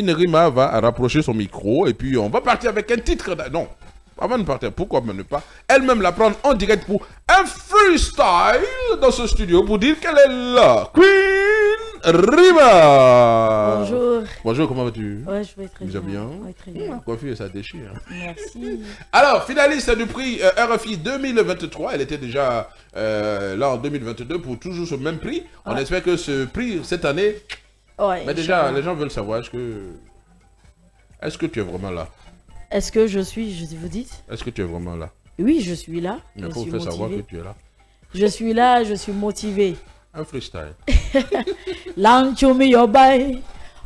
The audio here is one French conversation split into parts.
Queen Rima va rapprocher son micro et puis on va partir avec un titre. Non, avant de partir, pourquoi ne pas elle-même la prendre en direct pour un freestyle dans ce studio pour dire qu'elle est là. Queen Rima. Bonjour. Bonjour, comment vas-tu? Ouais, je vais très bien. Bien. Ouais, très bien. La coiffure, ça déchire. Merci. Alors, finaliste du prix RFI 2023, elle était déjà là en 2022 pour toujours ce même prix. On espère que ce prix, cette année, Ouais, mais déjà, les gens veulent savoir, est-ce que tu es vraiment là? Est-ce que je vous dites? Est-ce que tu es vraiment là? Oui, je suis là. Mais Je faut suis faire savoir que motivée. tu es là. Je suis là, je suis motivée. Un freestyle. Lanchumi yobai.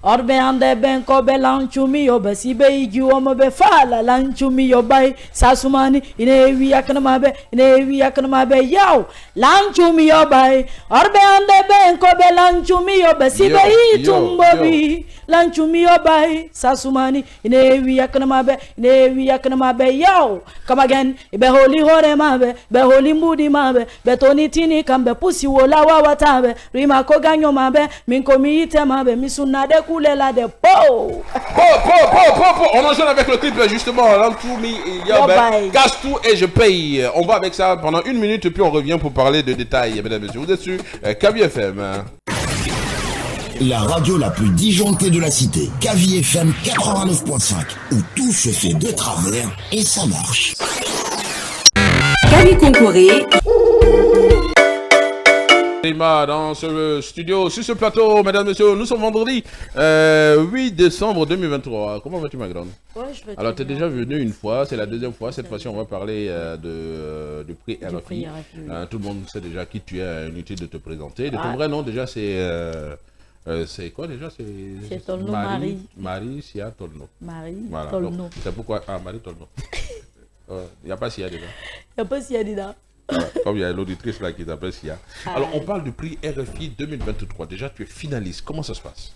Orbe ande ben kobe lanchumi yoba sibe igi womo be fala lanchumi yobai sasumani inewi yakna mabe yaw lanchumi yobai Orbe ande ben kobe lanchumi yoba sibe itumbobi lanchumi yobai sasumani inewi yakna mabe yaw come again be holy hore mabe be holy mudi mabe be toni tini kambe pusi wola wawatabe rima ko ganyo mabe min komi ite mabe misunade kulela de po. On enchaîne avec le clip justement. Casse tout et je paye. On va avec ça pendant 1 minute puis on revient pour parler de détails. Mesdames et messieurs, vous êtes sur Kavi FM. La radio la plus disjonctée de la cité, Kavi FM 89.5, où tout se fait de travers et ça marche. Kavi Concoré. Dans ce studio, sur ce plateau, mesdames et messieurs, nous sommes vendredi 8 décembre 2023. Comment vas-tu, ma grande? Ouais, je vais Alors, tu es bien. déjà venu une fois, c'est la deuxième fois. Cette fois-ci, on va parler du prix RFI. prix RFI, oui. Tout le monde sait déjà qui tu es, inutile de te présenter. De ton vrai nom, déjà, c'est quoi déjà? C'est Tolno Marie. Marie Sia Tolno. Marie Voilà. Tolno. Donc, c'est pourquoi. Ah, Marie Tolno. Il n'y a pas Sia déjà. Y a pas si elle dit là. Voilà, comme il y a l'auditrice là qui s'appelle Sia. Alors, on parle du prix RFI 2023. Déjà, tu es finaliste. Comment ça se passe?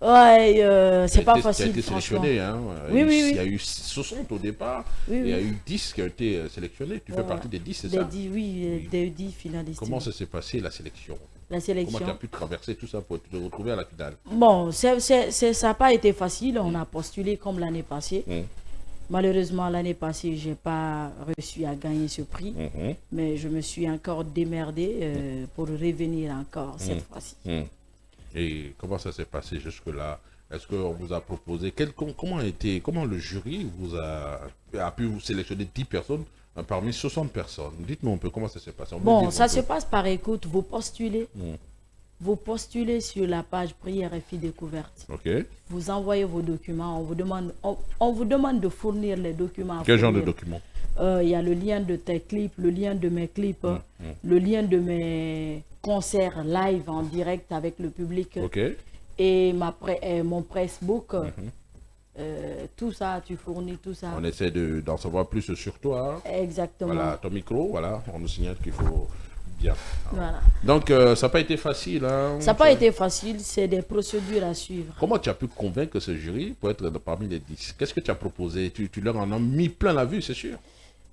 Ouais, c'est pas facile, Tu as été franchement. sélectionné, hein? Oui. Il y a eu 60 au départ. Oui, Il y a oui. eu 10 qui ont été sélectionnés. Tu fais partie des 10, c'est ça? Des 10 finalistes. Comment ça s'est passé, la sélection? La Comment sélection. tu as pu traverser tout ça pour te retrouver à la finale? Bon, ça n'a pas été facile. On a postulé comme l'année passée. Malheureusement, l'année passée, je n'ai pas réussi à gagner ce prix. Mais je me suis encore démerdé pour revenir encore cette fois-ci. Et comment ça s'est passé jusque-là? Est-ce qu'on vous a proposé comment le jury a pu vous sélectionner 10 personnes parmi 60 personnes? Dites-moi un peu comment ça s'est passé. Bon, ça se passe par écoute. Vous postulez. Vous postulez sur la page Prix RFI Découverte. Ok. Vous envoyez vos documents. On vous demande de fournir les documents. Quel genre de documents? Il y a le lien de tes clips, le lien de mes clips, le lien de mes concerts live en direct avec le public. Ok. Et mon pressbook. Tout ça, tu fournis tout ça. On essaie d'en savoir plus sur toi. Exactement. Voilà, ton micro, voilà. On nous signale qu'il faut bien. Voilà. Donc, ça n'a pas été facile. Hein, Ça n'a pas été facile, c'est des procédures à suivre. Comment tu as pu convaincre ce jury pour être parmi les 10? Qu'est-ce que tu as proposé? Tu leur en as mis plein la vue, c'est sûr.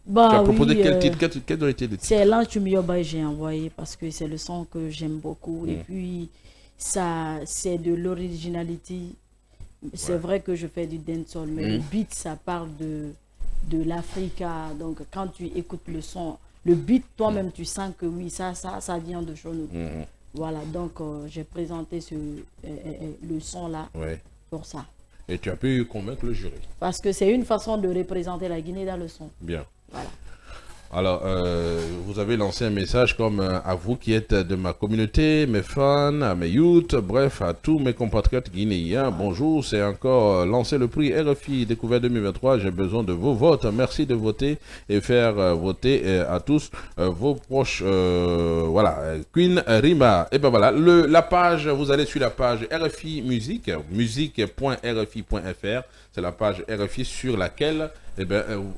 Bah, Tu as proposé oui, quel titre? Quels ont été les titres? C'est Lanchumi Yoba que j'ai envoyé parce que c'est le son que j'aime beaucoup. Et puis, ça, c'est de l'originalité. C'est vrai que je fais du dancehall, mais le beat, ça parle de l'Africa. Donc, quand tu écoutes le son, le beat, toi-même, tu sens que oui, ça vient de chez nous. Voilà, donc j'ai présenté le son-là pour ça. Et tu as pu convaincre le jury. Parce que c'est une façon de représenter la Guinée dans le son. Bien. Voilà. Alors, vous avez lancé un message comme à vous qui êtes de ma communauté, mes fans, à mes youths, bref, à tous mes compatriotes guinéens. Bonjour, c'est encore lancer le prix RFI Découvert 2023. J'ai besoin de vos votes. Merci de voter et faire voter à tous vos proches. Voilà, Queen Rima. Et ben voilà, la page, vous allez sur la page RFI Musique, musique.rfi.fr. C'est la page RFI sur laquelle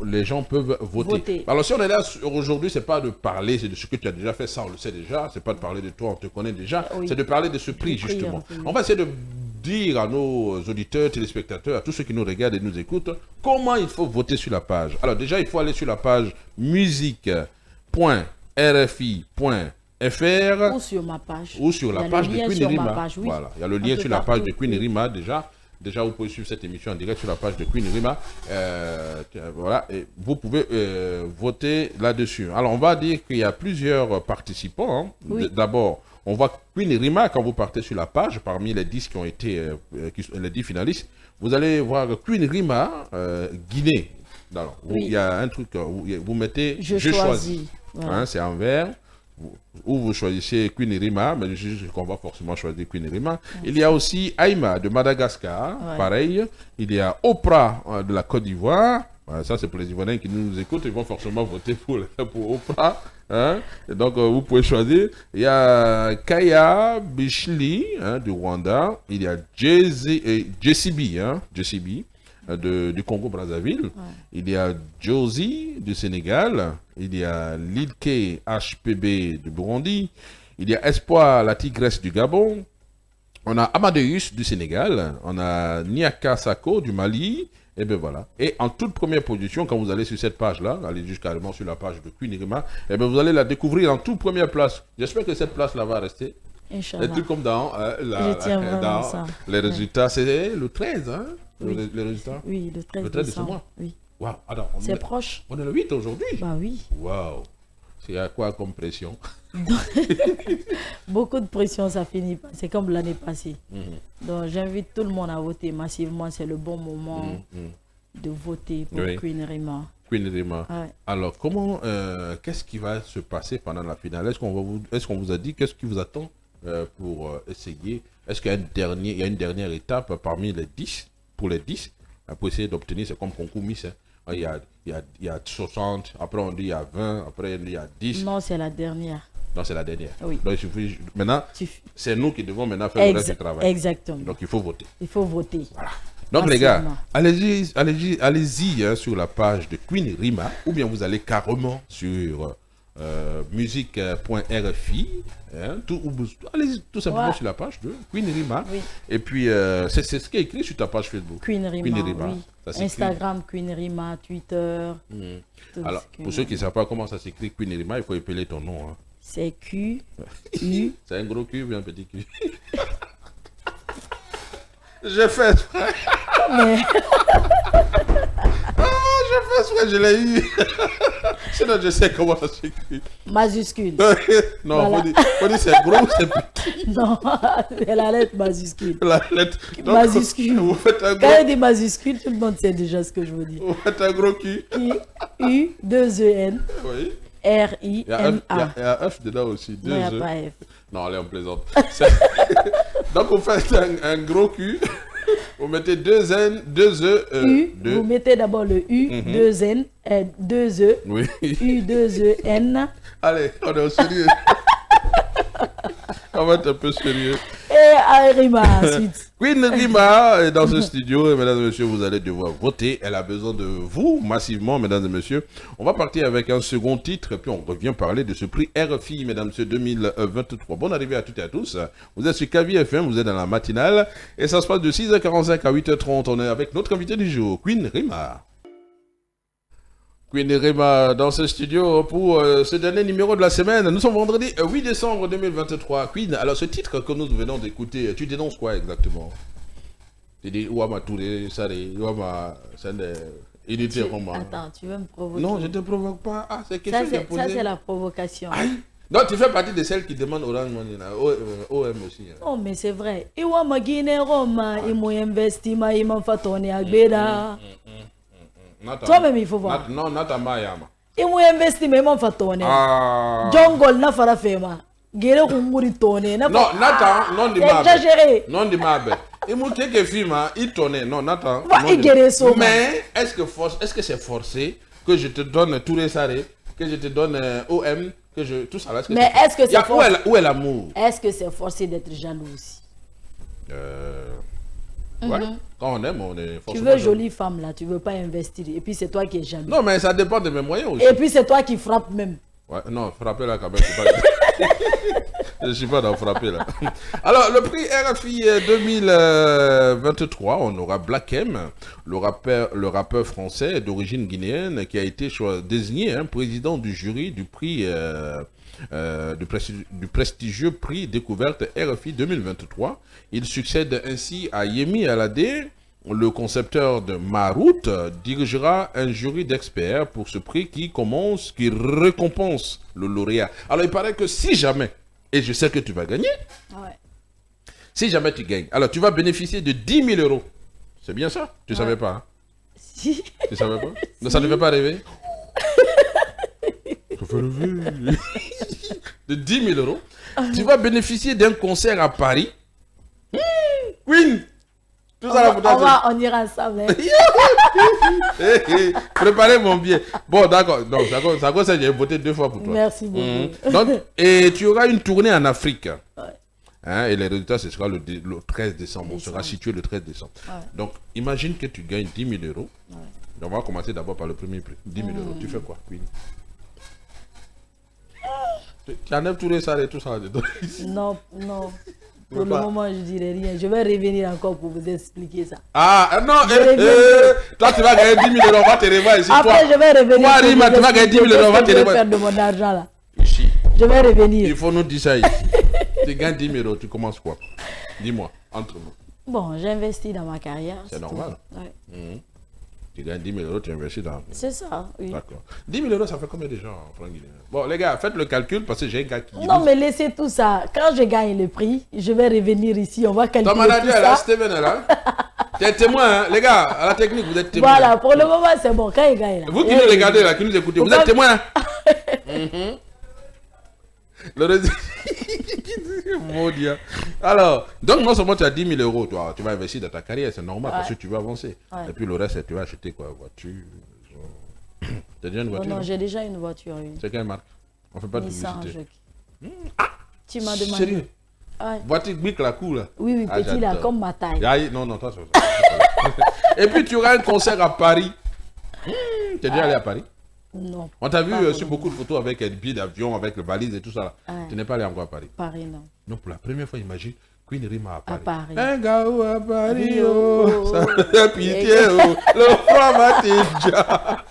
les gens peuvent voter. Alors si on est là aujourd'hui, c'est pas de parler de ce que tu as déjà fait, ça on le sait déjà, c'est pas de parler de toi, on te connaît déjà, c'est de parler de ce prix justement. On va essayer de dire à nos auditeurs, téléspectateurs, à tous ceux qui nous regardent et nous écoutent, comment il faut voter sur la page. Alors déjà, il faut aller sur la page musique.rfi.fr ou sur ma page. Ou sur la page de Queen Rima. Oui. Voilà, il y a le lien sur la page de Queen Rima déjà. Déjà, vous pouvez suivre cette émission en direct sur la page de Queen Rima. Voilà, et vous pouvez voter là-dessus. Alors, on va dire qu'il y a plusieurs participants. Hein. Oui. D'abord, on voit Queen Rima quand vous partez sur la page, parmi les 10 qui ont été, les 10 finalistes. Vous allez voir Queen Rima, Guinée. Alors, Oui. il y a un truc, vous mettez Je choisis. choisis. Voilà. Hein, c'est en vert. Ou vous choisissez Queen Rima, mais je dis qu'on va forcément choisir Queen Rima. Il y a aussi Aïma de Madagascar, pareil. Il y a Oprah de la Côte d'Ivoire. Voilà, ça, c'est pour les Ivoiriens qui nous écoutent. Ils vont forcément voter pour Oprah. Hein. Et donc, vous pouvez choisir. Il y a Kaya Bishli du Rwanda. Il y a JCB, du Congo-Brazzaville. Il y a Josie du Sénégal. Il y a Lidke HPB du Burundi. Il y a Espoir la Tigresse du Gabon. On a Amadeus du Sénégal. On a Niaka Sako du Mali. Et bien voilà. Et en toute première position, quand vous allez sur cette page-là, allez carrément sur la page de Queen Rima, et bien vous allez la découvrir en toute première place. J'espère que cette place-là va rester. Inch'Allah. Et tout comme dans, ça. les résultats, c'est le 13, hein? Oui. Les résultats. Oui, le 13 Le 13 de ce décembre. mois. Oui. Waouh, alors, C'est proche. on est le 8 aujourd'hui. Bah oui. Waouh. C'est à quoi comme pression? Beaucoup de pression, ça finit pas. C'est comme l'année passée. Donc j'invite tout le monde à voter massivement. C'est le bon moment de voter pour Queen Rima. Queen Rima. Ouais. Alors, qu'est-ce qui va se passer pendant la finale? Est-ce qu'on vous a dit qu'est-ce qui vous attend pour essayer? Est-ce qu'il y a une dernière étape parmi les 10, pour les 10, pour essayer d'obtenir, c'est comme concours Miss, hein. Il y a 60, après on dit il y a 20, après il y a 10. Non, c'est la dernière. Non, c'est la dernière. Oui. Donc, il suffit, maintenant, c'est nous qui devons maintenant faire le reste du travail. Exactement. Donc, il faut voter. Il faut voter. Voilà. Donc, les gars, allez-y sur la page de Queen Rima, ou bien vous allez carrément sur musique.rfi. Allez-y tout simplement sur la page de Queen Rima. Oui. Et puis, c'est ce qui est écrit sur ta page Facebook. Queen Rima, oui. Ça Instagram, Queen Rima, Twitter. Alors, pour ceux qui ne savent pas comment ça s'écrit, Queen Rima, il faut épeler ton nom. Hein. C'est Q-U. C'est un gros cul ou un petit cul? J'ai fait exprès. Mais... j'ai fait exprès, je l'ai eu. Sinon, je sais comment ça s'écrit. Majuscule. Non, Voilà. faut dire c'est gros ou c'est petit. Non, c'est la lettre majuscule. La lettre. Donc, Majuscule. vous faites un Quand gros... il dit majuscule, tout le monde sait déjà ce que je veux dire. Vous faites un gros cul. U-2-E-N. Oui. R-I-M-A. Il y a un F dedans aussi. Non, il n'y a pas F. Non, allez, on plaisante. Donc, vous faites un gros cul. Vous mettez 2 N, 2 E, Vous mettez d'abord le U, 2 N, 2 E, oui. U, 2 E, N. Allez, on est au sérieux. On va être un peu sérieux. Et Rima ensuite. Queen Rima est dans ce studio et mesdames et messieurs, vous allez devoir voter. Elle a besoin de vous massivement, mesdames et messieurs. On va partir avec un second titre et puis on revient parler de ce prix RFI, mesdames et messieurs, 2023. Bonne arrivée à toutes et à tous. Vous êtes sur Kavi FM, vous êtes dans la matinale et ça se passe de 6h45 à 8h30. On est avec notre invité du jour, Queen Rima. Queen Rima dans ce studio pour ce dernier numéro de la semaine. Nous sommes vendredi 8 décembre 2023. Queen, alors ce titre que nous venons d'écouter, tu dénonces quoi exactement? Tu dis Ouama Touré, Saré, Ouama Sende, Unité Roma. Attends, tu veux me provoquer? Non, je ne te provoque pas. Ah, c'est quelque chose qui est posé. Ça, c'est la provocation. Aïe. Non, tu fais partie de celles qui demandent Orange Money, OM aussi. Hein. Non, mais c'est vrai. Iwama Guinée Roma, il m'a investi, il m'a fait tourner à Gbeda. Toi-même, il faut voir. Non, Natama Yama. Il m'a investi, mais il m'a fait tourner. Jungle n'a pas fait ma. Guéré Kumburi tourner. Non, Nathan, non, di Mabe. Exagéré. Non, di Mabe. Il m'a dit que film, il tournait. Non, Nathan. Mais est-ce que c'est forcé que je te donne Touré Saré, que je te donne OM, que je. Tout ça là. Mais est-ce que c'est forcé? Où est l'amour? Est-ce que c'est forcé d'être jaloux aussi? Ouais. Quand on aime, on est forcément. Tu veux jolie femme là, tu veux pas investir. Et puis c'est toi qui es jaloux. Non, mais ça dépend de mes moyens aussi. Et puis c'est toi qui frappes même. Ouais, non, frapper là quand même, c'est pas. Je ne suis pas d'en frapper là. Alors, le prix RFI 2023, on aura Black M, le rappeur français d'origine guinéenne qui a été désigné président du jury du prix du prestigieux prix découverte RFI 2023. Il succède ainsi à Yemi Alade. Le concepteur de Marout dirigera un jury d'experts pour ce prix qui récompense le lauréat. Alors, il paraît que si jamais, et je sais que tu vas gagner, si jamais tu gagnes, alors tu vas bénéficier de 10 000 euros. C'est bien ça? Tu ne savais pas, hein? Si. Tu savais pas? Non, ça ne te fait pas rêver? Ça fait rêver. De 10 000 euros. Tu vas bénéficier d'un concert à Paris. Queen! Tout ça là, on ira ensemble. Préparez mon billet. Bon, d'accord. Donc, ça, j'ai voté 2 fois pour toi. Merci beaucoup. Donc, et tu auras une tournée en Afrique. Et les résultats, ce sera le 13 décembre. On sera situé le 13 décembre. Donc, imagine que tu gagnes 10 000 euros. Donc, on va commencer d'abord par le premier prix. 10 000 euros. Tu fais quoi, Queen? Tu enlèves tous les salles et tout ça dedans. Non. Pour le moment, je ne dirai rien. Je vais revenir encore pour vous expliquer ça. Ah, non, toi, tu vas gagner 10 000 euros, on va te revoir ici. Après, je vais revenir. Toi, Rima, tu vas gagner 10 000 euros, on va te revoir. Faire de mon argent là. Ici. Je vais revenir. Il faut nous dire ça ici. Tu gagnes 10 000 euros, tu commences quoi? Dis-moi, entre nous. Bon, j'investis dans ma carrière. C'est normal. Tu gagnes 10 000 euros, tu investis dans... C'est ça, oui. D'accord. 10 000 euros, ça fait combien de gens en francs guinéens? Bon, les gars, faites le calcul parce que j'ai un gars qui... Non, mais laissez tout ça. Quand je gagne le prix, je vais revenir ici. On va calculer ton manager tout ça. là, Steven est là. Tu es témoin, hein? Les gars, à la technique, vous êtes témoin. Voilà, pour le moment, c'est bon. Quand il gagne là. Vous qui nous regardez là, qui nous écoutez, vous êtes témoin. Le résultat... Maudit. Alors, donc non seulement tu as 10 000 euros, toi, tu vas investir dans ta carrière, c'est normal parce que tu veux avancer. Et puis le reste, tu vas acheter quoi? Voiture. Tu as déjà une voiture? Non, j'ai déjà une voiture. Oui. C'est quelle marque? On ne fait pas de Nissan publicité. Tu m'as demandé. Sérieux? Voiture bic la cool là. Oui, petit là, comme ma taille. Non, toi, ça. Et puis tu auras un concert à Paris. Tu es déjà allé à Paris? Non. On t'a vu sur beaucoup de photos avec des billets d'avion, avec le valise et tout ça. Tu n'es pas allé encore à Paris? Paris, non. Non, pour la première fois, imagine Queen Rima à Paris. À Paris. Un gars à Paris, oh, ça fait pitié, oh, le froid m'a déjà.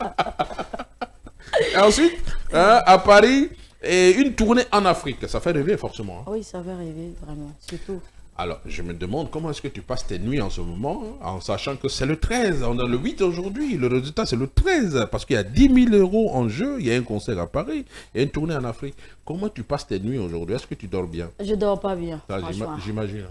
Et ensuite, à Paris, et une tournée en Afrique. Ça fait rêver forcément. Oui, ça fait rêver, vraiment, surtout. Alors, je me demande comment est-ce que tu passes tes nuits en ce moment, en sachant que c'est le 13, on a le 8 aujourd'hui, le résultat c'est le 13, parce qu'il y a 10 000 euros en jeu, il y a un concert à Paris, il y a une tournée en Afrique. Comment tu passes tes nuits aujourd'hui? Est-ce que tu dors bien? Je dors pas bien, franchement. J'imagine.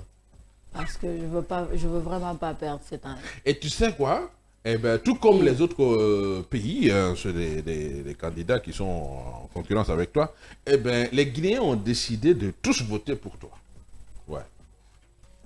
Parce que je veux vraiment pas perdre cette année. Et tu sais quoi? Eh ben, tout comme les autres pays, ceux des candidats qui sont en concurrence avec toi, eh ben, les Guinéens ont décidé de tous voter pour toi. Ouais.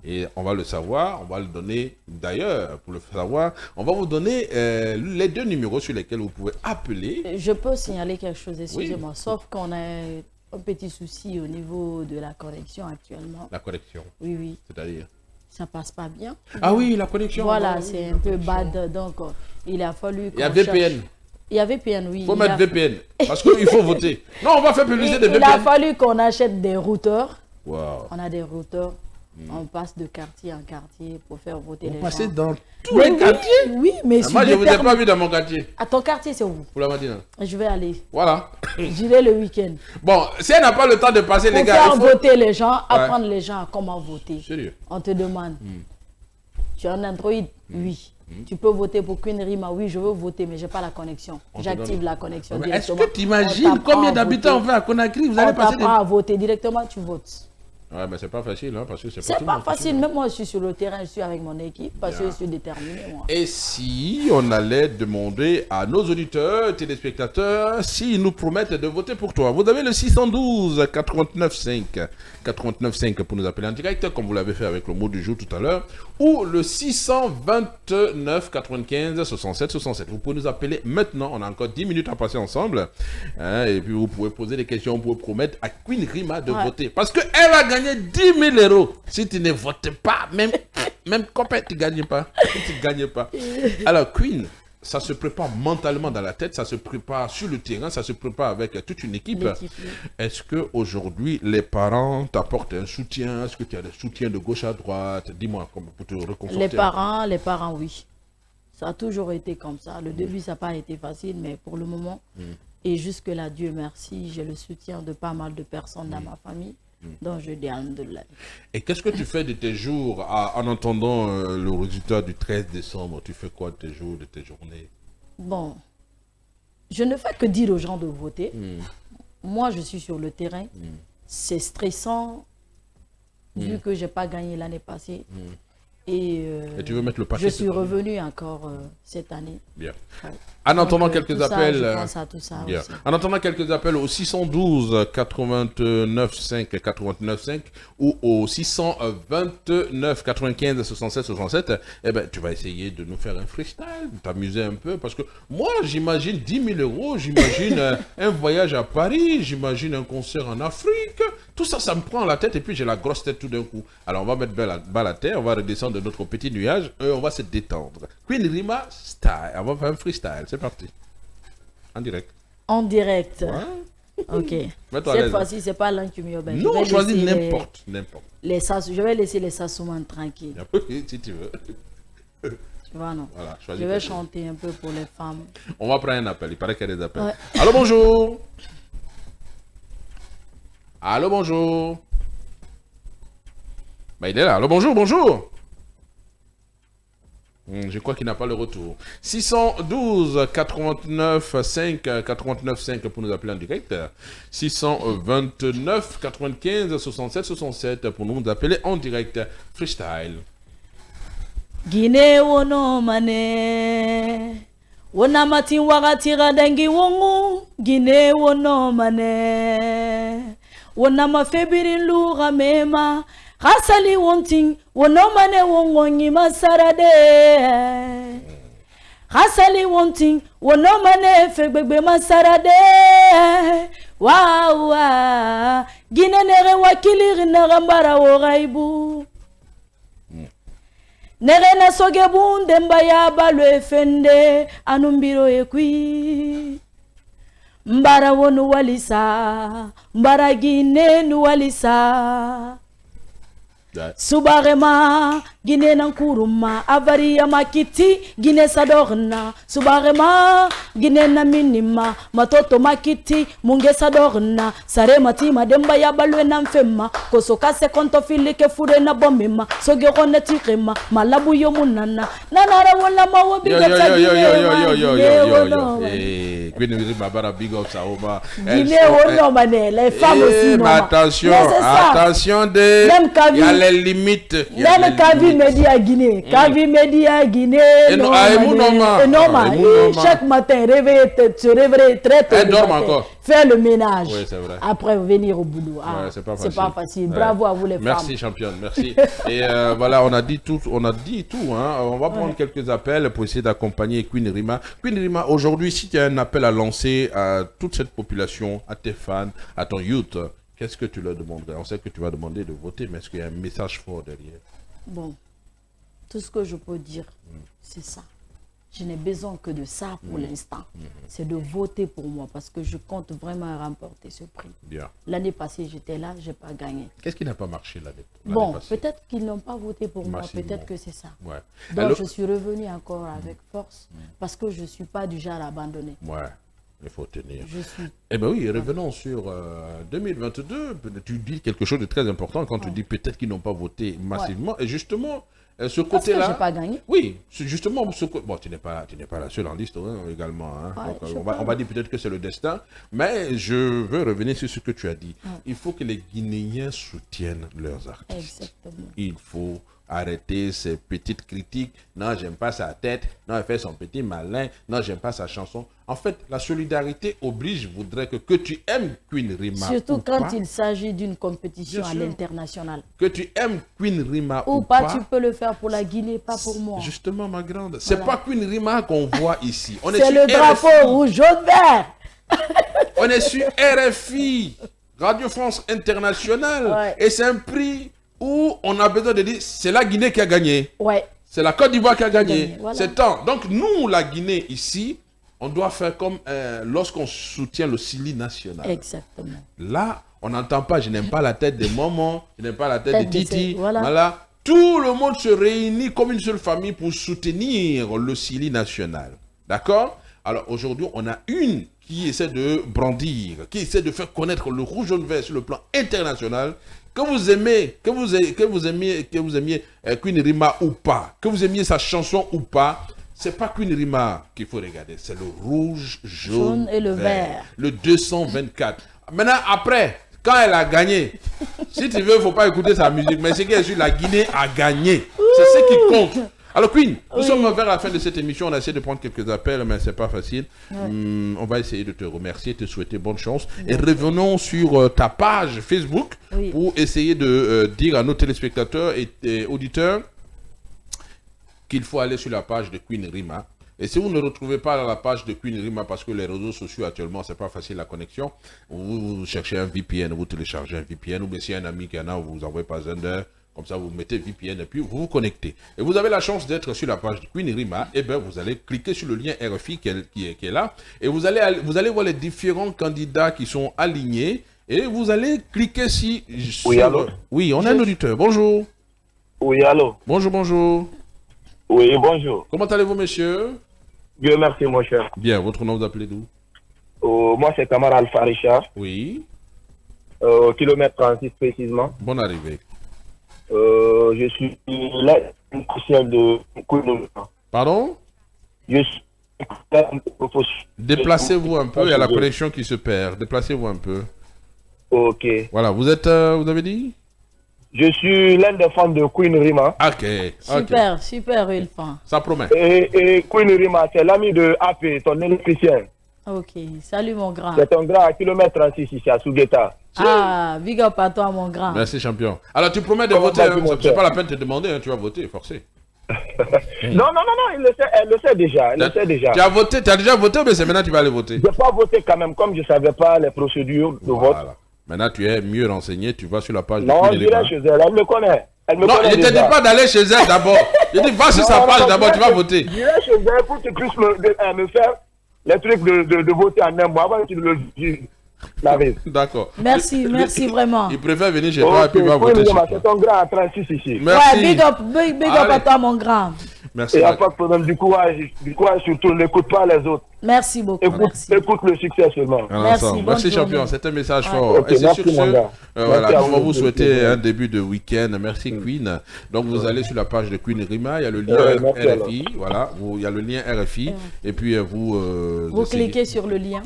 Et on va le savoir, on va le donner d'ailleurs, pour le savoir, on va vous donner les 2 numéros sur lesquels vous pouvez appeler. Je peux signaler quelque chose, excusez-moi, Oui. sauf qu'on a un petit souci au niveau de la connexion actuellement. La connexion, Oui, c'est-à-dire? ça passe pas bien. Ah oui, la connexion. Voilà, oui, c'est la un peu connexion. bad, donc il a fallu... Il y a VPN. Il y a VPN, oui. Il faut mettre VPN, parce qu'il faut voter. Non, on va faire publicité de Il VPN. a fallu qu'on achète des routeurs. Wow. On a des routeurs. On passe de quartier en quartier pour faire voter les Vous passez gens. dans tous Mais les quartiers. Oui, mais Moi, je ne vous ai pas vu dans mon quartier, À ton quartier, c'est où? pour la matinale. Je vais aller. Voilà. J'irai le week-end. Bon, si elle n'a pas le temps de passer, les Pour gars, faire il faut... voter les gens, apprendre les gens à comment voter. Sérieux? On te demande. Tu as un Android? Oui. Tu peux voter pour Queen Rima? Oui, je veux voter, mais je n'ai pas la connexion. te J'active donne- la connexion Mais est-ce directement. que tu imagines On t'apprend combien à d'habitants on voter. fait à Conakry? Vous allez On passer des... t'apprend à voter directement, tu votes. Ouais, mais c'est pas facile, hein, parce que c'est C'est tout le pas monde, facile. Même moi, je suis sur le terrain, je suis avec mon équipe parce que je suis déterminé, moi. Et si on allait demander à nos auditeurs, téléspectateurs, s'ils nous promettent de voter pour toi? Vous avez le 612 89 5 89 5 pour nous appeler en direct, comme vous l'avez fait avec le mot du jour tout à l'heure, ou le 629 95 67 67. Vous pouvez nous appeler maintenant, on a encore 10 minutes à passer ensemble, hein, et puis vous pouvez poser des questions, vous pouvez promettre à Queen Rima de voter, parce qu'elle va gagner 10 000 euros si tu ne votes pas, même copain, tu ne gagnes pas. Tu gagnes pas. Alors, Queen, ça se prépare mentalement dans la tête, ça se prépare sur le terrain, ça se prépare avec toute une équipe. Est-ce qu'aujourd'hui, les parents t'apportent un soutien? Est-ce que tu as des soutiens de gauche à droite? Dis-moi, pour te reconforter. Les parents, oui. Ça a toujours été comme ça. Le début, ça n'a pas été facile, mais pour le moment, et jusque-là, Dieu merci, j'ai le soutien de pas mal de personnes dans ma famille. Donc je dis alhamdoulilah. Et qu'est-ce que tu fais de tes jours en entendant le résultat du 13 décembre? Tu fais quoi de tes jours, de tes journées? Bon, je ne fais que dire aux gens de voter. Moi, je suis sur le terrain. C'est stressant, vu que je n'ai pas gagné l'année passée. Et tu veux mettre le paquet? Je suis revenu encore cette année. Bien. En entendant quelques appels, je pense à tout ça aussi. En entendant quelques appels au 612 89 5 89 5 ou au 629 95 67 67, eh ben, tu vas essayer de nous faire un freestyle, t'amuser un peu, parce que moi, j'imagine 10 000 euros, j'imagine un voyage à Paris, j'imagine un concert en Afrique. Tout ça, ça me prend la tête et puis j'ai la grosse tête tout d'un coup. Alors, on va mettre bas la terre, on va redescendre de notre petit nuage et on va se détendre. Queen Rima style. On va faire un freestyle. C'est parti. En direct. En direct. Ouais. Ok. Cette fois-ci, c'est pas l'Antumioben. Non, choisis n'importe. Je vais laisser les Sassoumans tranquilles. Si tu veux. Tu vois, non. Voilà, je vais chanter un peu pour les femmes. On va prendre un appel. Il paraît qu'il y a des appels. Ouais. Allô, bonjour. Allô, bonjour. Ben, il est là. Allô, bonjour, bonjour. Je crois qu'il n'a pas le retour. 612 89 5 89 5 pour nous appeler en direct. 629 95 67 67 pour nous appeler en direct. Freestyle. Guinée wono mane wona mati wakati radangi wongu Guinée wono mane wona mafebirin lura mema Hasali wonting wonomane wongongi masarade Hasali wonting wonomane fegbegbe masarade wa Guinée nere wakili nagambara woraibu Nere na sogebu ndemba ya balwe fende anumbiro ekwi Mbara wonu walisa Mbara Guinée nu walisa Subarema Guinée nankuruma avaria makiti Guinée sadorna Subarema Guinée na minima matoto makiti munge sadorna sare matima demba ya balwe na mfema kosoka se konto filike fure na bomima soge rone tirema malabu yo munana nanara wala mawo biga Queen Rima bara big up ça Oma. Guinée wono mané les femmes aussi non. Attention de il y a les limites. Même Kavi me dit à Guinée, Kavi me dit à Guinée. Chaque matin, se réveiller très tôt. Elle dort encore. Faire le ménage. Oui, c'est vrai. Après venir au boulot. Ah, c'est pas facile. Bravo à vous les femmes. Merci championne, merci. Et voilà, on a dit tout, hein. On va prendre quelques appels pour essayer d'accompagner Queen Rima. Queen Rima, aujourd'hui, si tu as un appel à lancer à toute cette population, à tes fans, à ton youth, qu'est-ce que tu leur demanderais? On sait que tu vas demander de voter, mais est-ce qu'il y a un message fort derrière? Bon, tout ce que je peux dire, c'est ça. Je n'ai besoin que de ça pour l'instant. C'est de voter pour moi parce que je compte vraiment remporter ce prix. Bien. L'année passée, j'étais là, je n'ai pas gagné. Qu'est-ce qui n'a pas marché l'année passée? Peut-être qu'ils n'ont pas voté pour moi, peut-être que c'est ça. Ouais. Donc alors, je suis revenu encore avec force parce que je ne suis pas du genre abandonné. Ouais. Il faut tenir. Eh bien oui, revenons sur 2022. Tu dis quelque chose de très important quand tu dis peut-être qu'ils n'ont pas voté massivement. Et justement, ce côté-là... Parce que je n'ai pas gagné. Oui, c'est justement ce côté... Bon, tu n'es pas la seule en liste également. Hein. Ouais, donc, on va dire peut-être que c'est le destin. Mais je veux revenir sur ce que tu as dit. Il faut que les Guinéens soutiennent leurs artistes. Exactement. Il faut arrêter ces petites critiques. Non, j'aime pas sa tête. Non, elle fait son petit malin. Non, j'aime pas sa chanson. En fait, la solidarité oblige, voudrait que tu aimes Queen Rima. Surtout quand il s'agit d'une compétition à l'international. Que tu aimes Queen Rima ou pas. Tu peux le faire pour la Guinée, pas pour moi. Justement, ma grande. C'est pas Queen Rima qu'on voit ici. C'est le drapeau rouge, jaune, vert. On est sur RFI, Radio France Internationale. Et c'est un prix où on a besoin de dire, c'est la Guinée qui a gagné. Ouais. C'est la Côte d'Ivoire qui a gagné. Voilà. C'est temps. Donc, nous, la Guinée, ici, on doit faire comme lorsqu'on soutient le Sili national. Exactement. Là, on n'entend pas, je n'aime pas la tête des moments, je n'aime pas la tête de Titi. Voilà. Voilà. Tout le monde se réunit comme une seule famille pour soutenir le Sili national. D'accord? Alors aujourd'hui, on a une qui essaie de brandir, qui essaie de faire connaître le rouge, jaune, vert sur le plan international. Que vous aimiez Queen Rima ou pas, que vous aimiez sa chanson ou pas, c'est pas Queen Rima qu'il faut regarder, c'est le rouge, jaune et le vert. Le 224. Maintenant, après, quand elle a gagné, si tu veux, il ne faut pas écouter sa musique, mais c'est qu'elle la Guinée a gagné. C'est ce qui compte. Alors Queen, nous sommes vers la fin de cette émission, on a essayé de prendre quelques appels, mais c'est pas facile. On va essayer de te remercier, te souhaiter bonne chance. Et revenons sur ta page Facebook pour essayer de dire à nos téléspectateurs et auditeurs qu'il faut aller sur la page de Queen Rima. Et si vous ne retrouvez pas la page de Queen Rima, parce que les réseaux sociaux actuellement, c'est pas facile la connexion, vous cherchez un VPN, vous téléchargez un VPN, ou bien si y a un ami qui en a, vous envoyez pas un d'heure. Comme ça, vous mettez VPN et puis vous vous connectez. Et vous avez la chance d'être sur la page de Queen Rima. Et bien, vous allez cliquer sur le lien RFI qui est là. Et vous allez voir les différents candidats qui sont alignés. Et vous allez cliquer sur... Oui, allô? Oui, on a un auditeur. Bonjour. Oui, allô? Bonjour, bonjour. Oui, bonjour. Comment allez-vous, monsieur? Dieu merci, mon cher. Bien, votre nom, vous appelez d'où? Moi, c'est Kamara Alpha Richard. Oui. Kilomètre 36 précisément. Bonne arrivée. Je suis là, officiel de Queen Rima. Pardon? Je suis Déplacez-vous un peu, il y a la connexion qui se perd. Déplacez-vous un peu. Ok. Voilà, vous êtes, vous avez dit? Je suis l'un des fans de Queen Rima. Ok. Super, super, Ulfan. Ça promet. Et Queen Rima, c'est l'ami de AP, ton électricien. Ok, salut mon grand. C'est ton grand à kilomètre 36 ici à Sougeta. Ah, big up à toi mon grand. Merci champion. Alors tu promets de voter, hein, c'est pas la peine de te demander, hein, tu vas voter, forcé. Non, elle le sait déjà. Tu as voté, tu as déjà voté, mais c'est maintenant que tu vas aller voter. Je n'ai pas voté quand même, comme je ne savais pas les procédures de vote. Maintenant tu es mieux renseigné, tu vas sur la page. Non, je dirais chez elle, elle me connaît. Non, je ne te dis pas d'aller chez elle d'abord. Je dis va sur sa page d'abord, tu vas voter. Je dirais chez elle pour que tu puisses me faire les trucs de voter en un mois avant que tu le dises. D'accord. Merci vraiment. Il préfère venir chez toi et puis il va voter. C'est ton grand à 36 ici. Merci. Ouais, big up à toi mon grand. Merci. Il n'y a pas de problème, du courage surtout, n'écoute pas les autres. Merci beaucoup. Écoute le succès seulement. Merci champion, c'est un message fort. Okay, et c'est sur ce, voilà, on va vous souhaiter un début de week-end. Merci Queen. Donc vous allez sur la page de Queen Rima, il y a le lien RFI, voilà, il y a le lien RFI, et puis vous cliquez sur le lien.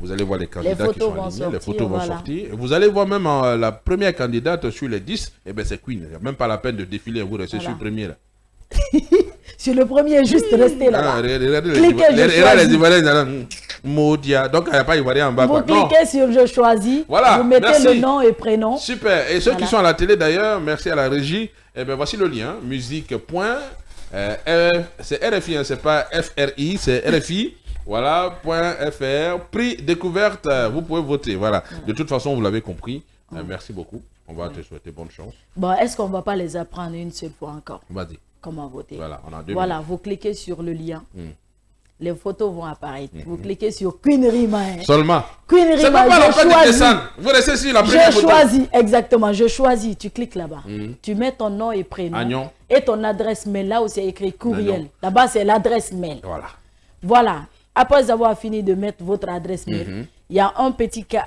Vous allez voir les candidats qui sont alignés, les photos vont sortir. Vous allez voir même la première candidate sur les 10, et bien c'est Queen. Il n'y a même pas la peine de défiler, vous restez sur le premier là. Sur le premier, juste rester là. Cliquez, je choisis. Les Ivoiriens, Maudia. Donc, il n'y a pas Ivoirien en bas. Vous cliquez sur je choisis. Voilà, vous mettez le nom et prénom. Super. Et ceux qui sont à la télé d'ailleurs, merci à la régie. Eh bien, voici le lien. Musique. C'est RFI, hein, c'est pas FRI, c'est RFI. Voilà, .fr. Prix découverte, vous pouvez voter. Voilà. De toute façon, vous l'avez compris. Merci beaucoup. On va te souhaiter bonne chance. Bon, est-ce qu'on ne va pas les apprendre une seule fois encore? Vas-y. Comment voter? Voilà, on a 2 minutes. Vous cliquez sur le lien. Les photos vont apparaître. Vous cliquez sur Queen Rima. Seulement. Queen Rima, je choisis. Vous restez sur la première photo. Je choisis, exactement. Je choisis. Tu cliques là-bas. Tu mets ton nom et prénom. Agnon. Et ton adresse mail. Là où c'est écrit courriel. Là-bas, c'est l'adresse mail. Voilà. Après avoir fini de mettre votre adresse mail, il y a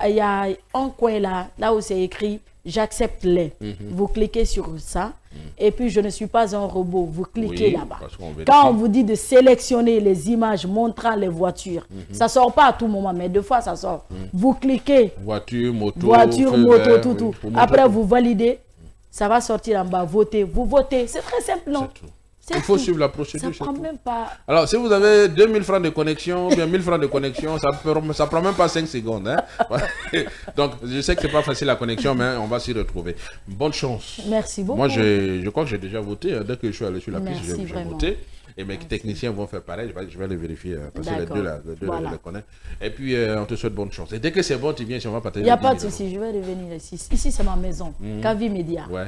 il y a un coin là où c'est écrit j'accepte les. Vous cliquez sur ça. Et puis, je ne suis pas un robot. Vous cliquez là-bas. Quand on vous dit de sélectionner les images montrant les voitures, ça ne sort pas à tout moment, mais deux fois, ça sort. Vous cliquez. Voiture, moto, tout. Après, vous validez. Ça va sortir en bas. Votez. Vous votez. C'est très simple, non? Il faut suivre la procédure. Ça prend même pas... Alors, si vous avez 2000 francs de connexion, ou bien 1000 francs de connexion, ça prend même pas 5 secondes. Hein? Donc, je sais que c'est pas facile la connexion, mais on va s'y retrouver. Bonne chance. Merci beaucoup. Moi, je crois que j'ai déjà voté. Dès que je suis allé sur la piste, j'ai voté. Et mes techniciens vont faire pareil. Je vais les vérifier. Parce que les deux, les connaissent. Et puis, on te souhaite bonne chance. Et dès que c'est bon, tu viens, si on va partager. Il n'y a pas de souci. Je vais revenir ici. Ici, c'est ma maison. Kavi Media. Ouais.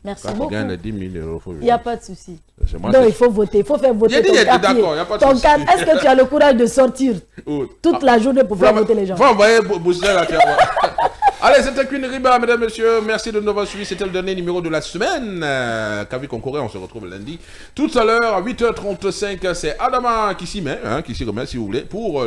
Merci Quand tu beaucoup. gagnes les 10 000 euros, faut Il n'y a pas de souci. C'est moi, Donc, c'est- il faut voter. Il faut faire voter Il a dit, ton il était quartier. d'accord, il y a pas de Ton souci. quartier. Est-ce que tu as le courage de sortir Oh. toute la journée pour faire voter les gens? Faut envoyer Boussel là, tu vas voir. Allez, c'était Queen Riba, mesdames, messieurs. Merci de nous avoir suivis. C'était le dernier numéro de la semaine. Kavi Concoré, on se retrouve lundi. Tout à l'heure, à 8h35, c'est Adama qui s'y met, qui s'y remet, si vous voulez, pour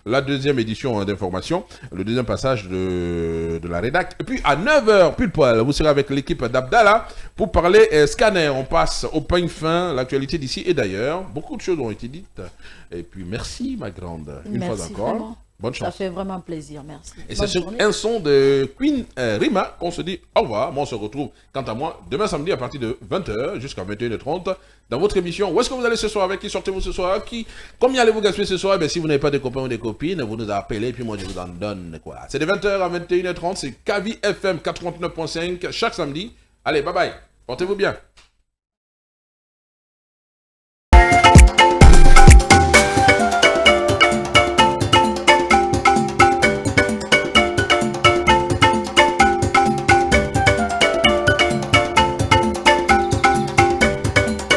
la deuxième édition d'information, le deuxième passage de la rédac. Et puis, à 9h, pile poil, vous serez avec l'équipe d'Abdallah pour parler scanner. On passe au peigne fin, l'actualité d'ici et d'ailleurs. Beaucoup de choses ont été dites. Et puis, merci, ma grande, une fois Merci, encore. vraiment. Bonne chance. Ça fait vraiment plaisir, merci. Et Bonne c'est sur journée. un son de Queen Rima qu'on se dit au revoir. Moi, on se retrouve, quant à moi, demain samedi à partir de 20h jusqu'à 21h30 dans votre émission. Où est-ce que vous allez ce soir? Avec qui sortez-vous ce soir? Combien allez-vous gaspiller ce soir? Si vous n'avez pas de copains ou des copines, vous nous appelez, puis moi, je vous en donne. C'est de 20h à 21h30. C'est Kavi FM 89.5 chaque samedi. Allez, bye bye. Portez-vous bien.